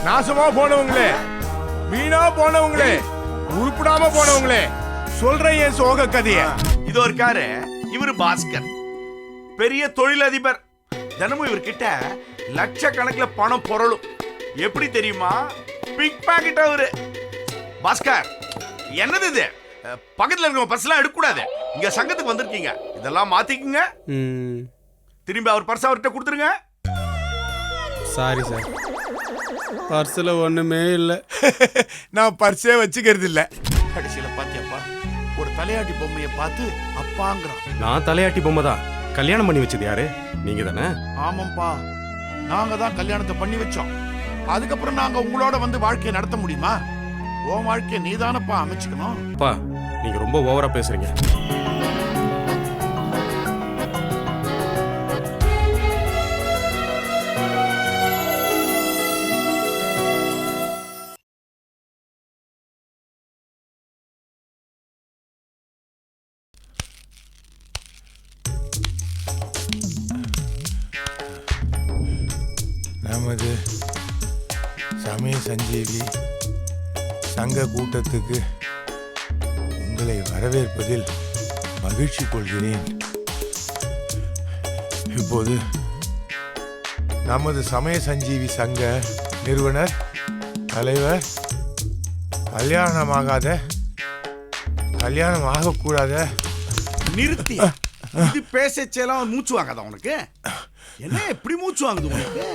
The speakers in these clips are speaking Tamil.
நாசமா போனவங்களே, வீணா போனவங்களே, உருப்படாம போனவங்களே, சொல்றேன் என் சோக கதைய. இதோ இருக்காரு இவரு பாஸ்கர், பெரிய தொழிலதிபர். தினமும் இவர்கிட்ட லட்சக்கணக்கில் பணம் பொருளும். எப்படி தெரியுமா? பிக் பாக்கெட் அவரு. பாஸ்கர், என்னது இது? பக்கத்துல இருக்க பர்ஸ்லாம் எடுக்கக்கூடாது. இங்க சங்கத்துக்கு வந்திருக்கீங்க, இதெல்லாம் மாத்திக்குங்க. திரும்பி அவர் பர்ஸ் அவர்கிட்ட கொடுத்துருங்க. சாரி சார், பர்ஸில் ஒன்றுமே இல்லை. நான் பர்ஸே வச்சுக்கிறது இல்லை. கடைசியில பாத்தியாப்பா, ஒரு தலையாட்டி பொம்மையை பார்த்து அப்பாங்கிறான். நான் தலையாட்டி பொம்மை தான். கல்யாணம் பண்ணி வச்சது யாரு? நீங்க தானே? ஆமாப்பா, நாங்க தான் கல்யாணத்தை பண்ணி வச்சோம். அதுக்கப்புறம் நாங்க உங்களோட வந்து வாழ்க்கையை நடத்த முடியுமா? உன் வாழ்க்கையை நீதானப்பா அமைச்சுக்கணும். அப்பா, நீங்க ரொம்ப ஓவரா பேசுறீங்க. நமது சமய சஞ்சீவி சங்க கூட்டத்துக்கு உங்களை வரவேற்பதில் மகிழ்ச்சி கொள்கிறேன். இப்போது நமது சமய சஞ்சீவி சங்க நிறுவனர் தலைவர் கல்யாணம் ஆகக்கூடாத நிறுத்தி இது பேசச்செல்லாம் மூச்சு வாங்காத உனக்கு? என்ன எப்படி மூச்சு வாங்குது உனக்கு?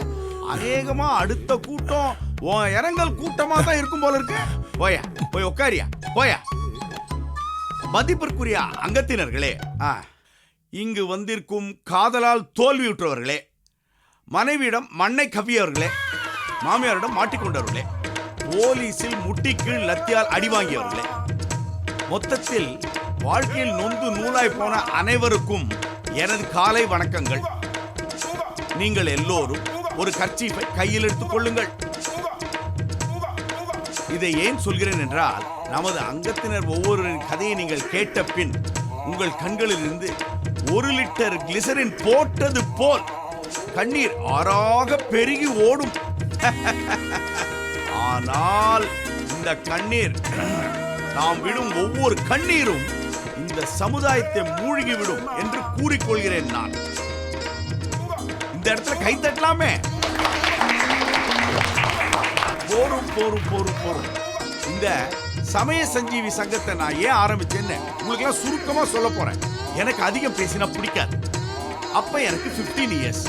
அநேகமா அடுத்த கூட்டம் உன் இரங்கல் கூட்டமா தான் இருக்கும் போல இருக்கு. போயா, போய் உட்காரியா, போயா. மதிப்பிற்குரிய அங்கத்தினர்களே, இங்கு வந்திருக்கும் காதலால் தோல்வியுற்றவர்களே, மனைவியிடம் மண்ணை கவ்வியவர்களே, மாமியாரிடம் மாட்டிக்கொண்டவர்களே, போலீஸில் முட்டிக்கீழ் லத்தியால் அடி வாங்கியவர்களே, மொத்தத்தில் வாழ்க்கையில் நொந்து நூலாய் போன அனைவருக்கும் எனது காலை வணக்கங்கள். நீங்கள் எல்லோரும் ஒரு கர்ச்சீஃபை கையில் எடுத்துக் கொள்ளுங்கள். இதை ஏன் சொல்கிறேன் என்றால், நமது அங்கத்தினர் ஒவ்வொருவரின் கதையை நீங்கள் கேட்ட பின் உங்கள் கண்களில் இருந்து 1 லிட்டர் கிளிசரின் போட்டது போல் கண்ணீர் ஆறாக பெருகி ஓடும். ஆனால் இந்த கண்ணீர், நாம் விடும் ஒவ்வொரு கண்ணீரும் இந்த சமுதாயத்தை மூழ்கி விடும் என்று கூறிக்கொள்கிறேன் நான். இந்த இடத்துல கை தட்டலாமே. போரும் போரும் போரும் போரும். இந்த சமய சஞ்சீவி சங்கத்தை நான் ஏன் ஆரம்பிச்சேன்னு உங்களுக்கு எல்லாம் சுருக்கமா சொல்ல போறேன். எனக்கு அதிகம் பேசினா பிடிக்காது. அப்ப எனக்கு 15 இயர்ஸ்,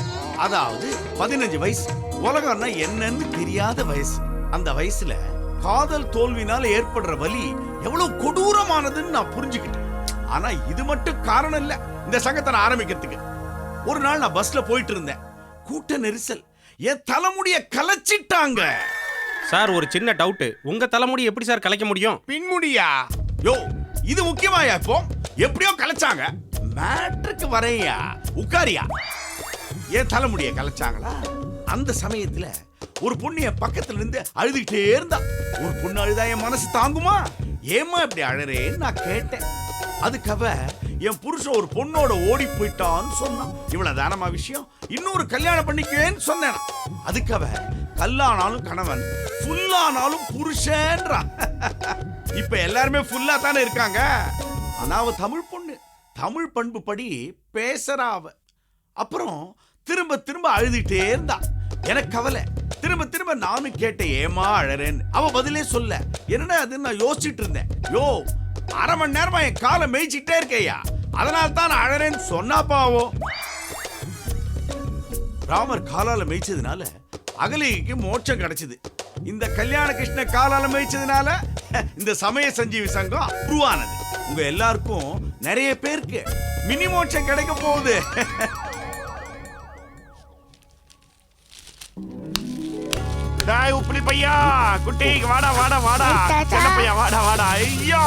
அதாவது 15 வயசு. உலகம்னா என்னன்னு தெரியாத வயசு. அந்த வயசுல காதல் தோல்வினால ஏற்படுற வலி எவ்வளவு கொடூரமானதுன்னு நான் புரிஞ்சுக்கிட்டேன். ஆனா இது மட்டும் காரணம் இல்ல இந்த சங்கத்தை நான் ஆரம்பிக்கிறதுக்கு. ஒரு நாள் நான் பஸ்ல போயிட்டு இருந்தேன். கூட்ட நெரிசல், என் தலைமுடிய கலைச்சிட்டாங்க. சார், ஒரு சின்ன டவுட். உங்க தலைமுடி எப்படி சார் கலைக்க முடியும்? பின்முடியா? யோ, இது முக்கியமாயா? இப்போ எப்படியோ கலைச்சாங்க. மேட்ருக்கு வரையா, உட்காரியா. என் தலைமுடிய கலைச்சாங்களா? அந்த சமயத்துல ஒரு பொண்ணு என் பக்கத்துல இருந்து அழுதுகிட்டே இருந்தா. ஒரு பொண்ணு அழுதா என் மனசு தாங்குமா? ஏமா இப்படி அழறேன்னு நான் கேட்டேன். அதுக்கவ என் புருஷன் ஒரு பொண்ணோட ஓடி போயிட்டான்னு சொன்னான். இவ்வளவு தானமா விஷயம்? இன்னொரு கல்யாணம் பண்ணிக்குவேன்னு சொன்னேன். அதுக்கவ கல்லானாலும் கணவன், ஃபுல்லானாலும் புருஷன்றான். இப்ப எல்லாருமே ஃபுல்லா தானே இருக்காங்க. ஆனா அவ தமிழ் பொண்ணு, தமிழ் பண்பு படி பேசுறாவ. அப்புறம் திரும்ப திரும்ப அழுதுகிட்டே இருந்தா. எனக்கு கவலை. திரும்ப திரும்ப நானும் கேட்டேன், ஏமா அழறேன்னு. அவ பதிலே சொல்ல. என்னடா அது நான் யோசிச்சுட்டு இருந்தேன். யோ, 1/2 மணி நேரமா என் காலை மேய்ச்சிட்டே இருக்கேயா, அதனால தான் நான் அழறேன்னு சொன்னாப்பாவோ. ராமர் காலால மேய்ச்சதுனால அகலிகைக்கு மோட்சம் கிடைச்சது. இந்த கல்யாண கிருஷ்ண காலால மேய்ச்சதுனால இந்த சமய சஞ்சீவி சங்கம் உருவானது. உங்க எல்லாருக்கும் நிறைய பேருக்கு மினி மோட்சம் கிடைக்க போகுது. டாய் உப்புலி பையா, குட்டி வாடா வாடா வாடா, சின்ன பையா வாடா வாடா. ஐயா,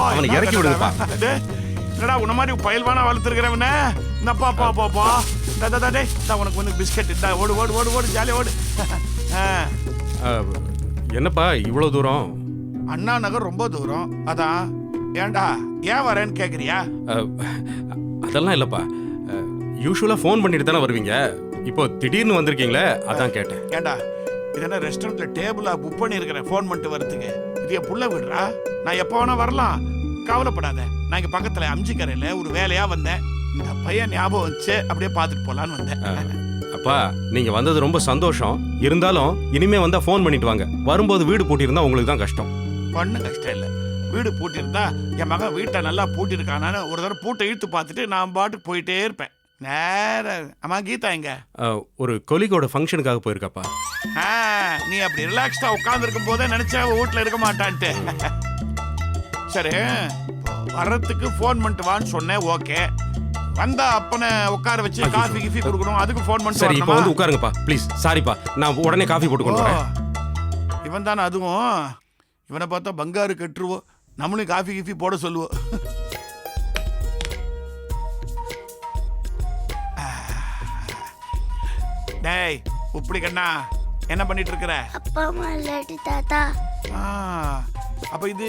அவனை இறக்கி விடுங்கப்பா. என்னடா உன்ன மாதிரி பயல்வானா வளர்த்துருக்கிறவன இந்த பாப்பா பாப்பா. உனக்கு வந்து பிஸ்கட். ஓடு ஓடு ஓடு ஓடு, ஜாலியா ஓடு. என்னப்பா இவ்வளவு தூரம்? அண்ணா நகர் ரொம்ப தூரம், அதான். ஏன்டா ஏன் வரேன்னு கேக்குறியா? அதெல்லாம் இல்லப்பா, யூசுவலா ஃபோன் பண்ணிட்டு தானே வருவீங்க. இப்போ திடீர்னு வந்திருக்கீங்களே, அதான் கேட்டேன். ஏண்டா இது என்ன ரெஸ்டாரண்ட்ல டேபிளா புக் பண்ணியிருக்கிறேன் ஃபோன் பண்ணிட்டு வரதுக்கு. இது என் புள்ள விடுறா, நான் எப்போ வேணா வரலாம், கவலைப்படாத. நான் இங்க பக்கத்துல அம்ஜிக்கரையில ஒரு வேலையா வந்தேன், இந்த பையன் ஞாபகம் வச்சு அப்படியே பார்த்துட்டு போலான்னு வந்தேன். அப்பா நீங்க வந்தது ரொம்ப சந்தோஷம். இருந்தாலும் இனிமே வந்தா ஃபோன் பண்ணிட்டு வாங்க. வரும்போது வீடு பூட்டியிருந்தா உங்களுக்கு தான் கஷ்டம். பண்ண கஷ்டம் இல்லை, வீடு பூட்டியிருந்தா என் மகன் வீட்டை நல்லா பூட்டியிருக்கானான்னு ஒரு தடவை பூட்டை இழுத்து பார்த்துட்டு நான் பாட்டுக்கு போயிட்டே இருப்பேன். நேரம் அம்மா கீதா எங்க? ஒரு கொலிகோட ஃபங்க்ஷனுக்காக போயிருக்காப்பா. நீ அப்படி ரிலாக்ஸ்டா உட்கார்ந்து இருக்கும் போதே நினைச்சா வீட்டுல இருக்க மாட்டான்ட்டு. சரி, வர்றதுக்கு ஃபோன் பண்ணிட்டு வான்னு சொன்னேன். ஓகே, வந்தா அப்பனை உட்கார வச்சு காஃபி கிஃபி கொடுக்கணும், அதுக்கு ஃபோன் பண்ணிட்டு சரி இப்போ வந்து உட்காருங்கப்பா ப்ளீஸ். சாரிப்பா, நான் உடனே காஃபி போட்டு கொண்டு வரேன். இவன் தானே அதுவும், இவனை பார்த்தா பங்காரு கட்டுருவோம், நம்மளும் காஃபி கிஃபி போட சொல்லுவோம். டேய் உப்படி கண்ணா, என்ன பண்ணிட்டு இருக்கிற? அப்பா அம்மா இல்லாட்டி தாத்தா. அப்ப இது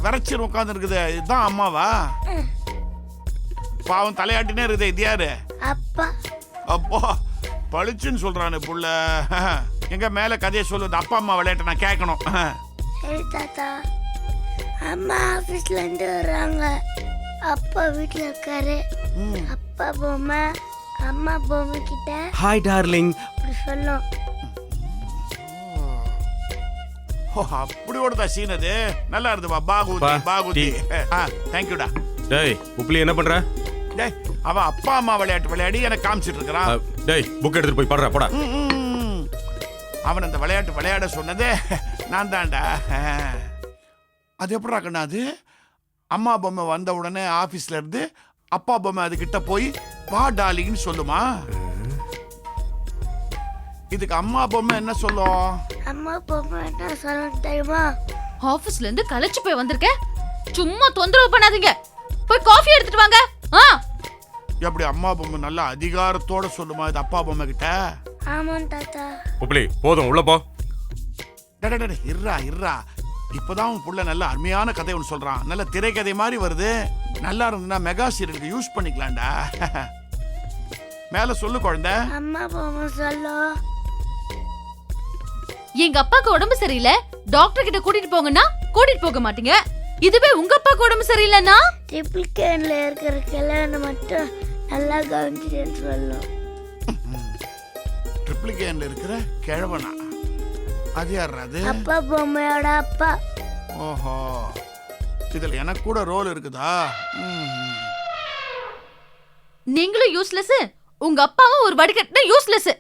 விரைச்சல் உட்கார்ந்து இருக்குது, இதுதான் அம்மாவா? பாவம் தலையாட்டினே இருக்குது, இது யாரு? அப்பா. அப்போ பளிச்சுன்னு சொல்றானு புள்ள. எங்க மேல கதையை சொல்லுது, அப்பா அம்மா விளையாட்டு நான் கேட்கணும். சரி தாத்தா. அம்மா ஆபீஸ்ல இருந்து வர்றாங்க, அப்பா வீட்டுல இருக்காரு. அப்பா பொம்மை அம்மா பொம்மை கிட்ட ஹாய் டார்லிங் அப்படி சொல்லும். அப்படி ஓடுதா சீன்? அது நல்லா இருந்துப்பா. பாகுதி பாகுதி. தேங்க்யூடா. டேய் உப்ளி என்ன பண்ற? டேய் அவன் அப்பா அம்மா விளையாட்டு விளையாடி எனக்கு காமிச்சிட்டு இருக்கிறான். டேய் புக் எடுத்துட்டு போய் படுறா போடா. அவன் அந்த விளையாட்டு விளையாட சொன்னதே நான் தான்டா. அது எப்படா கண்ணா? அது அம்மா பொம்மை வந்த உடனே ஆபீஸ்ல இருந்து அப்பா பொம்மை அது கிட்ட போய் வா டாலின்னு சொல்லுமா? இதுக்கு அம்மா பொம்மை என்ன சொல்லும்? அம்மா பொம்மை என்ன சொல்லும் தெரியுமா? ஆபீஸ்ல இருந்து களைச்சு போய் வந்திருக்க, சும்மா தொந்தரவு பண்ணாதீங்க, போய் காஃபி எடுத்துட்டு வாங்க. எப்படி அம்மா பொம்மை நல்ல அதிகாரத்தோட சொல்லுமா இது அப்பா பொம்மை கிட்ட? ஆமாம் தாத்தா. உப்ளி போதும் உள்ள போ. இருறா, இப்பதான் உன் புள்ள நல்ல அருமையான கதை ஒன்று சொல்றான், நல்ல திரைக்கதை மாதிரி வருது. நல்லா இருந்ததுன்னா மெகா சீரியலுக்கு யூஸ் பண்ணிக்கலாம்டா. மேல சொல்லு குழந்தை. அம்மா பொம்மை சொல்லும். எங்க அப்பாக்கு உடம்பு சரியில்லை, டாக்டர் கிட்ட கூட்டிட்டு போங்கன்னா கூட்டிட்டு போக மாட்டீங்க. இதுவே உங்க அப்பாக்கு உடம்பு சரியில்லைன்னா ட்ரிபிள் கேன்ல இருக்கிற கல்யாணம் மட்டும் நல்லா கவனிச்சுன்னு சொல்லும். ட்ரிபிள் கேன்ல இருக்கிற கிழவனா? அது யார்? அது அப்பா பொம்மையோட அப்பா. ஓஹோ, இதுல எனக்கு கூட ரோல் இருக்குதா? நீங்களும் யூஸ்லெஸ், உங்க அப்பாவும் ஒரு வடிகட்டின யூஸ்லெஸ்.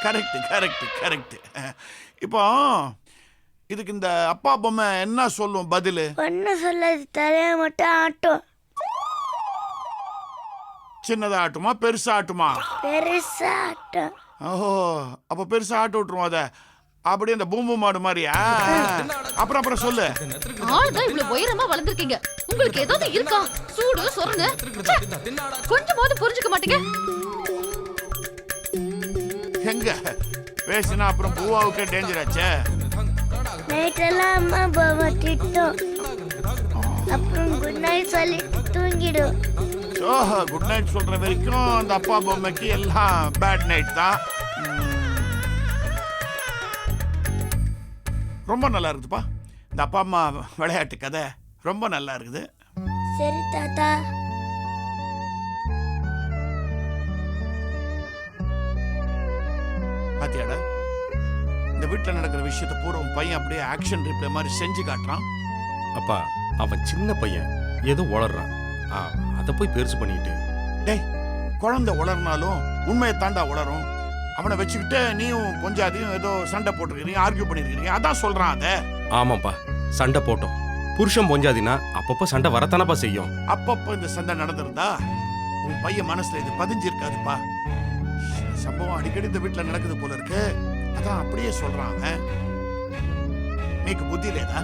Correct correct correct. இப்போ இதுக்கு இந்த அப்பா பொம்மை என்ன சொல்லும் பதிலு? ஒன்னும் சொல்லாது, தலையை மட்டும் ஆட்டும். சின்னதா ஆட்டுமா பெருசா ஆட்டுமா? பெருசா ஆட்டும். ஓஹோ, அப்ப பெருசா ஆட்டு விட்டுருவோம். அத அப்படியே இந்த பூம்பு மாடு மாதிரியா? அப்புறம் சொல்லு. ஆளுதான் இவ்வளவு உயரமா வளர்ந்துருக்கீங்க, உங்களுக்கு ஏதாவது இருக்கா? சூடு சொரணு கொஞ்சமாவது புரிஞ்சுக்க மாட்டீங்க. எங்க பேசினா அப்புறம் பூவாவுக்கே டேஞ்சர் ஆச்சே. நைட்டெல்லாம் அம்மா பொம்மை திட்டும், அப்புறம் குட் நைட் சொல்லி தூங்கிடும். ஓஹோ, குட் நைட் சொல்ற வரைக்கும் அந்த அப்பா பொம்மைக்கு எல்லாம் பேட் நைட் தான். ரொம்ப நல்லா இருக்குதுப்பா இந்த அப்பா அம்மா விளையாட்டு கதை, ரொம்ப நல்லா இருக்குது. சரி தாத்தா. பாத்தியாடா, இந்த வீட்டில் நடக்கிற விஷயத்தை பூரா பையன் அப்படியே ஆக்ஷன் ரிப்ளே மாதிரி செஞ்சு காட்டுறான். அப்பா அவன் சின்ன பையன் ஏதோ வளர்றான், அதை போய் பெருசு பண்ணிட்டு. டேய், குழந்தை உளர்னாலும் உண்மையை தாண்டா உளரும். அவனை வச்சுக்கிட்டு நீயும் பொஞ்சாதியும் ஏதோ சண்டை போட்டுருக்கீங்க, ஆர்கியூ பண்ணிருக்கீங்க, அதான் சொல்றான். அத ஆமாப்பா, சண்டை போட்டோம். புருஷன் பொஞ்சாதினா அப்பப்போ சண்டை வரத்தானப்பா செய்யும். அப்பப்போ இந்த சண்டை நடந்திருந்தா உன் பையன் மனசுல இது பதிஞ்சிருக்காதுப்பா. சம்பவம் அடிக்கடி இந்த வீட்டுல நடக்குது போல இருக்கு, அதான் அப்படியே சொல்றான் அவன். நீக்கு புத்தி இல்லையா?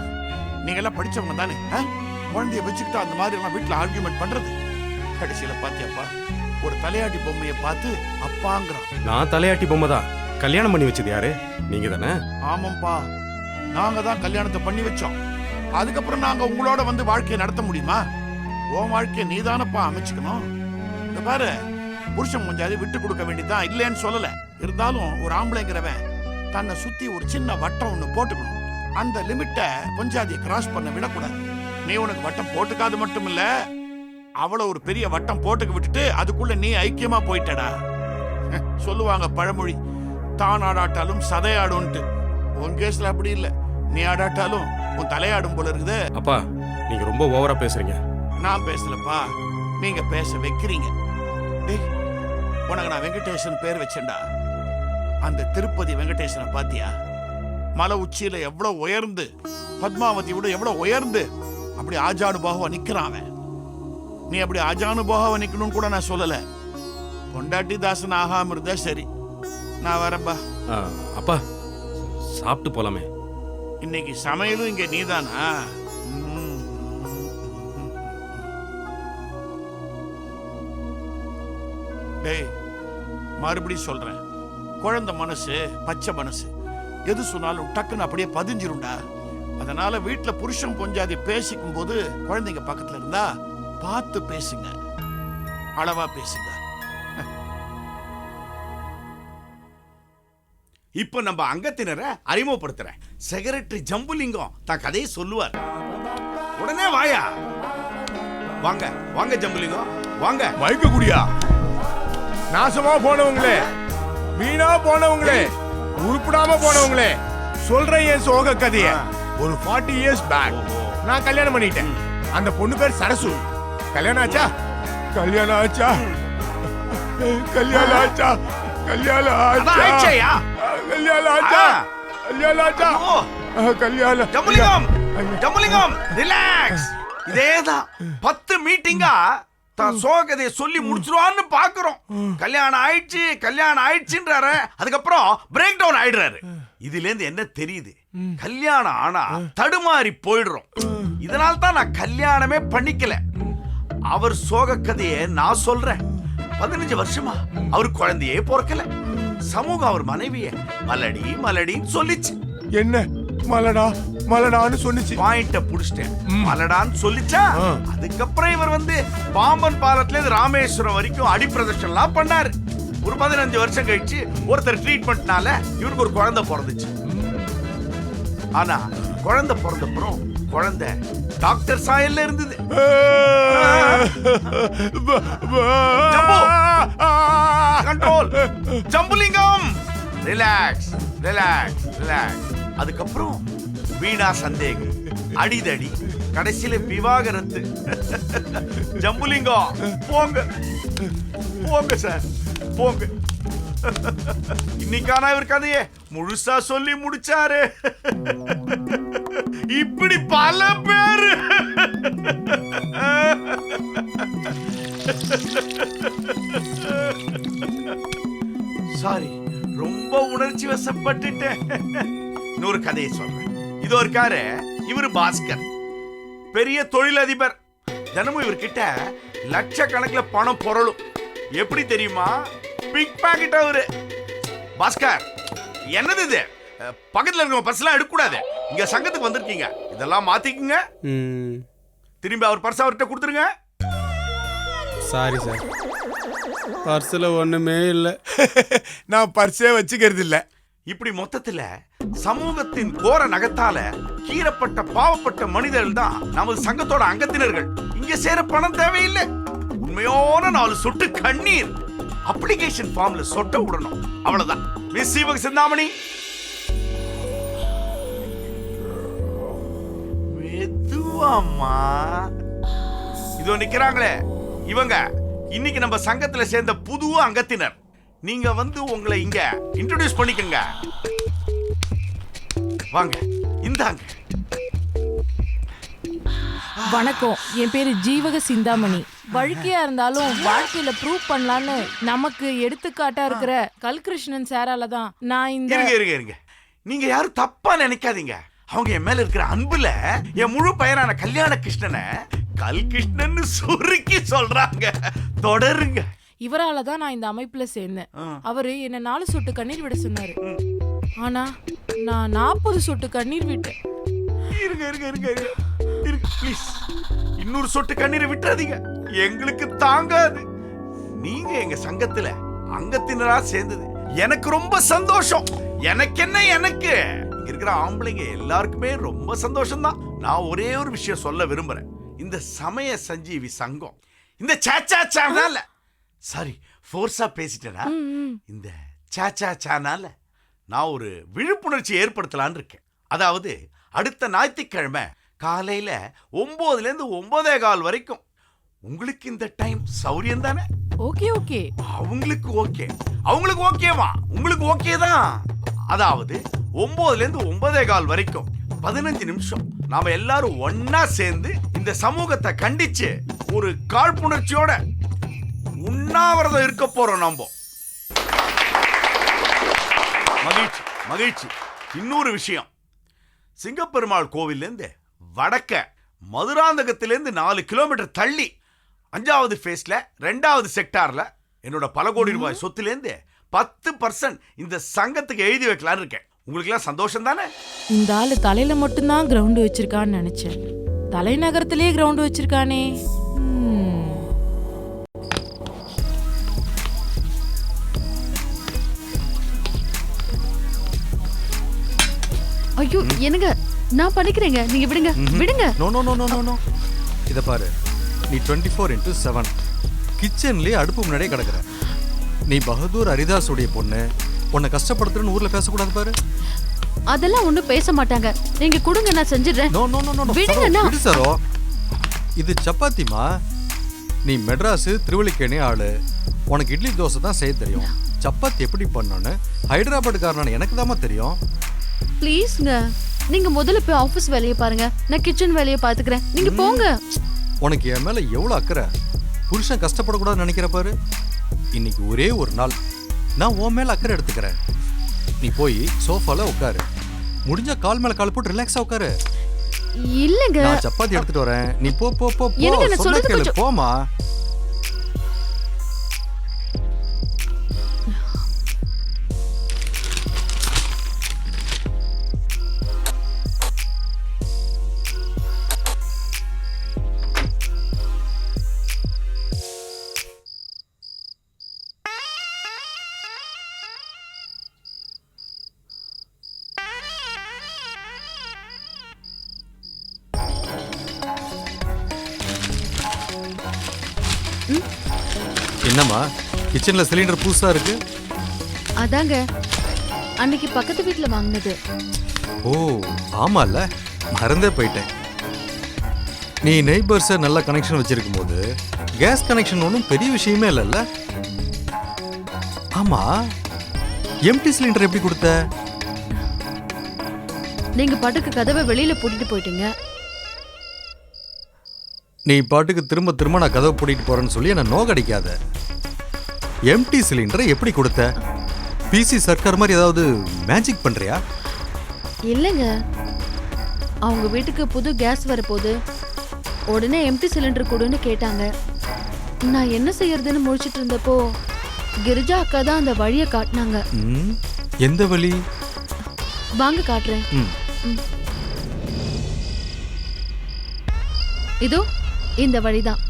நீங்க எல்லாம் படிச்சவங்க தானே, குழந்தைய வச்சுக்கிட்டு அந்த மாதிரி எல்லாம் வீட்டுல ஆர்கியூமெண்ட் பண்றது. கடைசியில பாத்தியாப்பா, ஒரு தலையாட்டி பொம்மையை பார்த்து அப்பாங்கிறான். நான் தலையாட்டி பொம்மை தான். கல்யாணம் பண்ணி வச்சது யாரு? நீங்க தானே? ஆமாப்பா, நாங்க தான் கல்யாணத்தை பண்ணி வச்சோம். அதுக்கப்புறம் நாங்க உங்களோட வந்து வாழ்க்கையை நடத்த முடியுமா? உன் வாழ்க்கையை நீதானப்பா அமைச்சுக்கணும். இந்த பாரு, புருஷன் கொஞ்சம் விட்டு கொடுக்க வேண்டியதான், இல்லைன்னு சொல்லல. இருந்தாலும் ஒரு ஆம்பளைங்கிறவன் தன்னை சுத்தி ஒரு சின்ன வட்டம் ஒண்ணு போட்டுக்கணும். அந்த லிமிட்டை பொஞ்சாதியை கிராஸ் பண்ண விடக்கூடாது. நீ உனக்கு வட்டம் போட்டுக்காது மட்டும் இல்ல, அவள ஒரு பெரிய வட்டம் போட்டுக்க விட்டுட்டு அதுக்குள்ள நீ ஐக்கியமா போயிட்டடா. சொல்லுவாங்க பழமொழி, தான் ஆடாட்டாலும் சதையாடும்ட்டு. உன் கேஸ்ல அப்படி இல்ல, நீ ஆடாட்டாலும் உன் தலையாடும் போல இருக்குது. அப்பா நீங்க ரொம்ப ஓவரா பேசுறீங்க. நான் பேசலப்பா, நீங்க பேச வைக்கிறீங்க. டேய், உனக்கு நான் வெங்கடேசன் பேர் வச்சேன்டா. அந்த திருப்பதி வெங்கடேசனை பாத்தியா? மலை உச்சியில எவ்வளவு உயர்ந்து, பத்மாவதி விட எவ்வளவு உயர்ந்து அப்படி ஆஜானுபாகவா நிக்கிறான் அவன். நீ அப்படி ஆஜானுபாகவா நிக்கணும்னு கூட நான் சொல்லல. பொண்டாட்டி தாசன் ஆகாம இருந்தா சரி. நான் வரப்பா. அப்பா சாப்பிட்டு போலாமே. இன்னைக்கு சமையலும் இங்க நீதானா? டேய், மறுபடியும் சொல்றேன், குழந்தை மனசு பச்சை மனசு, எது சொன்னாலும் டக்குன்னு அப்படியே பதிஞ்சிரும்டா. அதனால வீட்டுல புருஷன் பொஞ்சாதி பேசிக்கும் போது குழந்தைங்க பக்கத்துல இருந்தா பார்த்து பேசுங்க, அளவா பேசுங்க. இப்ப நம்ம அங்கத்தினரை அறிமுகப்படுத்துறேன். செக்ரட்டரி ஜம்புலிங்கம் தான் கதையை சொல்லுவார். உடனே வாயா. வாங்க வாங்க ஜம்புலிங்கம் வாங்க. வைக்க குடியா, நாசமா போனவங்களே, வீணா போனவங்களே, உருப்படாம போனவங்களே, சொல்றேன் என் சோக கதைய. ஒரு 40 years பேக் நான் கல்யாணம் பண்ணிட்டேன். அந்த பொண்ணு பேர் சரசு. கல்யாணம் ஆச்சா? கல்யாணம் ஆச்சா? கல்யாணம் ஆச்சா? கல்யாணம் ஆச்சா? கல்யாணம் ஆச்சா? கல்யாணம் ஆச்சா? கல்யாணம். ஜம்புலிங்கம் ஜம்புலிங்கம் ரிலாக்ஸ். இதேதான் 10 மீட்டிங்கா தான் சோகதையை சொல்லி முடிச்சிருவான்னு பாக்குறோம். கல்யாணம் ஆயிடுச்சு கல்யாணம் ஆயிடுச்சுன்றாரு, அதுக்கப்புறம் பிரேக் டவுன் ஆயிடுறாரு. இதுல இருந்து என்ன தெரியுது? கல்யாணம் ஆனா தடுமாறி போயிடுறோம். இதனால தான் நான் கல்யாணமே பண்ணிக்கல. அவர் சோக கதையை நான் சொல்றேன். 15 வருஷமா அவர் குழந்தையே பிறக்கல. சமூகம் அவர் மனைவிய மலடி மலடின்னு சொல்லிச்சு. என்ன மலடா மலடான்னு சொன்னிச்சு. பாயிண்ட புடிச்சிட்டேன். மலடான்னு சொல்லிச்சா, அதுக்கப்புறம் இவர் வந்து பாம்பன் பாலத்துல இருந்து ராமேஸ்வரம் வரைக்கும் அடி பிரதர்ஷனம்லாம் பண்ணாரு. ஒரு 15 வருஷம் கழிச்சு ஒருத்தர் ட்ரீட்மெண்ட்னால இவருக்கு ஒரு குழந்தை பிறந்துச்சு. ஆனா குழந்தை பிறந்தப்புறம் குழந்தை டாக்டர் சாயல்ல இருந்தது. Control. Jambulingam relax relax relax. அதுக்கப்புறம் வீணா சந்தேகம், அடிதடி, கடைசியில விவாகரத்து. ஜம்புலிங்கம் போங்க போங்க சார் போங்க. இன்னைக்கான இவர் கதையை முழுசா சொல்லி முடிச்சாரு. இப்படி பல பேரு. சாரி, ரொம்ப உணர்ச்சி வசப்பட்டுட்டேன். இன்னொரு கதையை சொல்றேன். இது ஒரு காரு, இவரு பாஸ்கர், பெரிய தொழிலதிபர். தினமும் இவர்கிட்ட லட்சக்கணக்கில் பணம் பொருளும். எப்படி தெரியுமா? பிக் பாக்கெட் அவரு. பாஸ்கர், என்னது இது? பக்கத்துல இருக்க பர்ஸ்லாம் எடுக்கக்கூடாது. இங்க சங்கத்துக்கு வந்திருக்கீங்க, இதெல்லாம் மாத்திக்குங்க. திரும்பி அவர் பர்ஸ் அவர்கிட்ட கொடுத்துருங்க. சாரி சார், பர்ஸில் ஒன்றுமே இல்லை. நான் பர்ஸே வச்சுக்கிறது இல்லை. இப்படி மொத்தத்துல சமூகத்தின் கோர நகத்தால கீறப்பட்ட பாவப்பட்ட மனிதர்கள் தான் நமது சங்கத்தோட அங்கத்தினர்கள். இங்க சேர பணம் தேவையில்லை. உண்மையான 4 சொட்டு கண்ணீர் அப்ளிகேஷன் ஃபார்ம்ல சொட்ட விடணும், அவ்வளவுதான். மிஸ் சிவக சிந்தாமணி, மெதுவாம்மா. இதோ நிக்கிறாங்களே இவங்க இன்னைக்கு நம்ம சங்கத்துல சேர்ந்த புது அங்கத்தினர். நீங்க வந்து உங்களை இங்க இன்ட்ரோடியூஸ் பண்ணிக்கங்க. வாங்க, இந்தாங்க. வணக்கம், என் பேரு ஜீவக சிந்தாமணி. வழுக்கையா இருந்தாலும் வாழ்க்கையில ப்ரூவ் பண்ணலான்னு நமக்கு எடுத்துக்காட்டா இருக்கிற கல்கிருஷ்ணன் சாரால தான் நான் இந்த. இருங்க, நீங்க யாரும் தப்பா நினைக்காதீங்க. அவங்க என் மேல இருக்கிற அன்புல என் முழு பெயரான கல்யாண கிருஷ்ணனை கல்கிருஷ்ணன் சுருக்கி சொல்றாங்க. தொடருங்க. இவரால தான் நான் இந்த அமைப்புல சேர்ந்தேன். அவரு என்ன 4 சொட்டு கண்ணீர் விட சொன்னாரு. ஆனா நான் 40 சொட்டு கண்ணீர் விட்டேன். இருங்க ப்ளீஸ். இன்னொரு சொட்டு கண்ணீரை விட்டுறாதீங்க, எங்களுக்கு தாங்காது. நீங்க எங்க சங்கத்துல அங்கத்தினரா சேர்ந்தது எனக்கு ரொம்ப சந்தோஷம். எனக்கு என்ன எனக்கு இங்க இருக்கிற ஆம்பளைங்க எல்லாருக்குமே ரொம்ப சந்தோஷம்தான். நான் ஒரே ஒரு விஷயம் சொல்ல விரும்புறேன். இந்த சமய சஞ்சீவி சங்கம் இந்த சாச்சா சானால சாரி ஃபோர்ஸா பேசிட்டேனா, இந்த சாச்சா சானால நான் ஒரு விழிப்புணர்ச்சி ஏற்படுத்தலான்னு இருக்கேன். அதாவது அடுத்த ஞாயிற்றுக்கிழமை காலையில 9லேருந்து 9:15 வரைக்கும். உங்களுக்கு இந்த டைம் சௌரியம் தானே? Okay okay. அவங்களுக்கு ஓகே, அவங்களுக்கு ஓகேவா? உங்களுக்கு ஓகே தான். அதாவது 9லேருந்து 9:15 வரைக்கும் 15 நிமிஷம் நாம எல்லாரும் ஒன்னா சேர்ந்து இந்த சமூகத்தை கண்டிச்சு ஒரு காழ்ப்புணர்ச்சியோட உண்ணாவிரதம் இருக்க போறோம். நம்ம மகிழ்ச்சி மகிழ்ச்சி. இன்னொரு விஷயம், சிங்கப்பெருமாள் கோவில்லேருந்து வடக்க மதுராந்தகத்திலேருந்து 4 கிலோமீட்டர் தள்ளி 5வது ஃபேஸ்ல 2வது செக்டார்ல என்னோட பல கோடி ரூபாய் சொத்துலேருந்து 10% இந்த சங்கத்துக்கு எழுதி வைக்கலான்னு இருக்கேன். உங்களுக்கு எல்லாம் சந்தோஷம் தானே? இந்த ஆளு தலையில மட்டும்தான் கிரவுண்ட் வச்சிருக்கான்னு நினைச்சேன். தலைநகரத்திலேயே கிரவுண்ட் வச்சிருக்கானே. ஐயோ என்னங்க, நான் பண்ணிக்கிறேங்க, நீங்க விடுங்க விடுங்க. No no no no no. இத பாரு, நீ 24/7 கிச்சன்லயே அடுப்பு முன்னாடியே கிடக்குற. நீ பகதூர் ஹரிதாஸ் உடைய பொண்ணு, உன்னை கஷ்டப்படுத்துறன்னு ஊர்ல பேசக்கூடாது பாரு. அதெல்லாம் ஒண்ணும் பேச மாட்டாங்க. நீங்க கொடுங்க, நான் செஞ்சிடுறேன். No no no no. விடுங்கண்ணா. விடு சரோ. இது சப்பாத்திமா. நீ மெட்ராஸ் திருவள்ளிக்கேணி ஆளு. உனக்கு இட்லி தோசை தான் செய்ய தெரியும். சப்பாத்தி எப்படி பண்ணணும்னு ஹைதராபாத்காரனான எனக்கு தாமா தெரியும். ப்ளீஸ்ங்க, நீங்க முதல்ல போய் ஆபீஸ் வேலையை பாருங்க, நான் கிச்சன் வேலையை பாத்துக்கிறேன். நீங்க போங்க. உனக்கு என் மேல எவ்வளவு அக்கறை. புருஷன் கஷ்டப்படக்கூடாதுன்னு நினைக்கிற பாரு. இன்னைக்கு ஒரே ஒரு நாள் நான் உன் மேல அக்கறை எடுத்துக்கிறேன். நீ போய் சோஃபால உட்காரு. முடிஞ்சா கால் மேல கால் போட்டு ரிலாக்ஸா உட்காரு. இல்லங்க, நான் சப்பாத்தி எடுத்துட்டு வரேன். நீ போ போ போ. எனக்கு நான் சொன்ன சொல்றது கேளு, கொஞ்சம் போமா. என்னம்மா கிச்சன்ல சிலிண்டர் புதுசா இருக்கு? அதாங்க அன்னைக்கு பக்கத்து வீட்ல வாங்குனது. ஓ ஆமால, மறந்தே போயிட்டேன். நீ நெய்பர்ஸை நல்ல கனெக்ஷன் வச்சிருக்கும் போது கேஸ் கனெக்ஷன் ஒன்றும் பெரிய விஷயமே இல்லைல்ல. ஆமா, எம்டி சிலிண்டர் எப்படி கொடுத்த? நீங்க பாட்டுக்கு கதவை வெளியில பூட்டிட்டு போயிட்டீங்க. நீ பாட்டுக்கு திரும்ப திரும்ப நான் கதவை பூட்டிட்டு போறேன்னு சொல்லி என்ன நோகடிக்காத. எம்டி சிலிண்டரை எப்படி கொடுத்த? பிசி சர்க்கார் மாதிரி ஏதாவது மேஜிக் பண்றியா? இல்லைங்க, அவங்க வீட்டுக்கு புது கேஸ் வரப்போகுது, உடனே எம்டி சிலிண்டர் கொடுன்னு கேட்டாங்க. நான் என்ன செய்யறதுன்னு முழிச்சிட்டு இருந்தப்போ கிரிஜா அக்கா தான் அந்த வழியை காட்டினாங்க. எந்த வழி? வாங்க காட்டுறேன். இதோ இந்த வழிதான்.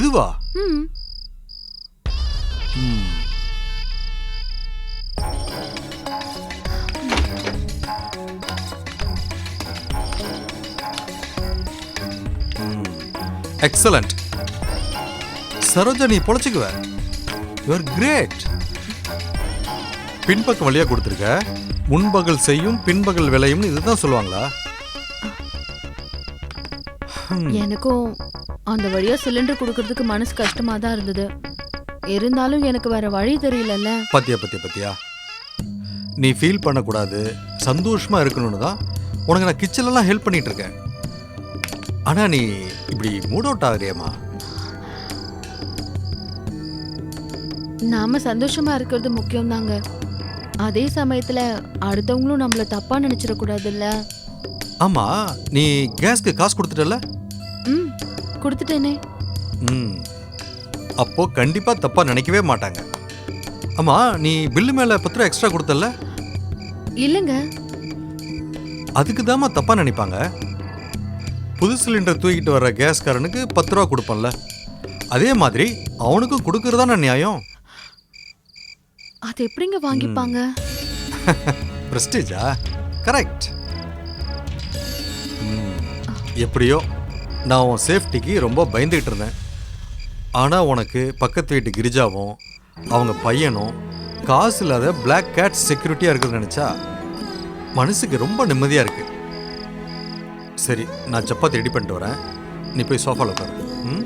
இதுவா? எக்ஸலண்ட் சரோஜா, நீ பொழைச்சுக்குவ. You are great. பின்பக்கம் வழியா கொடுத்துருக்க. முன்பகல் செய்யும் பின்பகல் விளையும் இதுதான் சொல்லுவாங்களா? எனக்கும் அந்த வழியா சிலிண்டர் கொடுக்கறதுக்கு மனசு கஷ்டமா தான் இருந்தது. இருந்தாலும் எனக்கு வேற வழி தெரியலல்ல. பத்தியா நீ ஃபீல் பண்ணக்கூடாது, சந்தோஷமா இருக்கணும்னு தான் உனக்கு நான் கிச்சன்லாம் ஹெல்ப் பண்ணிட்டு இருக்கேன். ஆனா நீ இப்படி மூட் அவுட் ஆகுறியம்மா. நாம சந்தோஷமா இருக்கிறது முக்கியம் தாங்க. அதே சமயத்துல அடுத்தவங்களும் நம்மள தப்பா நினைச்சிடக்கூடாதுல்ல. ஆமா, நீ கேஸ்க்கு காசு கொடுத்துட்டல? கொடுத்துட்டேனே. அப்போ கண்டிப்பா தப்பா நினைக்கவே மாட்டாங்க. ஆமா, நீ பில்லு மேல 10 ரூபா எக்ஸ்ட்ரா கொடுத்தல? இல்லங்க, அதுக்கு தாமா தப்பா நினைப்பாங்க. புது சிலிண்டர் தூக்கிட்டு வர்ற கேஸ்காரனுக்கு 10 ரூபா கொடுப்பேன்ல, அதே மாதிரி அவனுக்கும் கொடுக்கறதான நியாயம். அது எப்படிங்க வாங்கிப்பாங்க? பிரஸ்டீஜா? கரெக்ட். எப்படியோ நான் உன் சேஃப்டிக்கு ரொம்ப பயந்துகிட்டு இருந்தேன். ஆனால் உனக்கு பக்கத்து வீட்டு கிரிஜாவும் அவங்க பையனும் காசு இல்லாத பிளாக் கேட் செக்யூரிட்டியாக இருக்குதுன்னு நினச்சா மனசுக்கு ரொம்ப நிம்மதியாக இருக்கு. சரி, நான் சப்பாத்தி ரெடி பண்ணிட்டு வரேன். நீ போய் சோஃபாவில் உட்காரு. ம்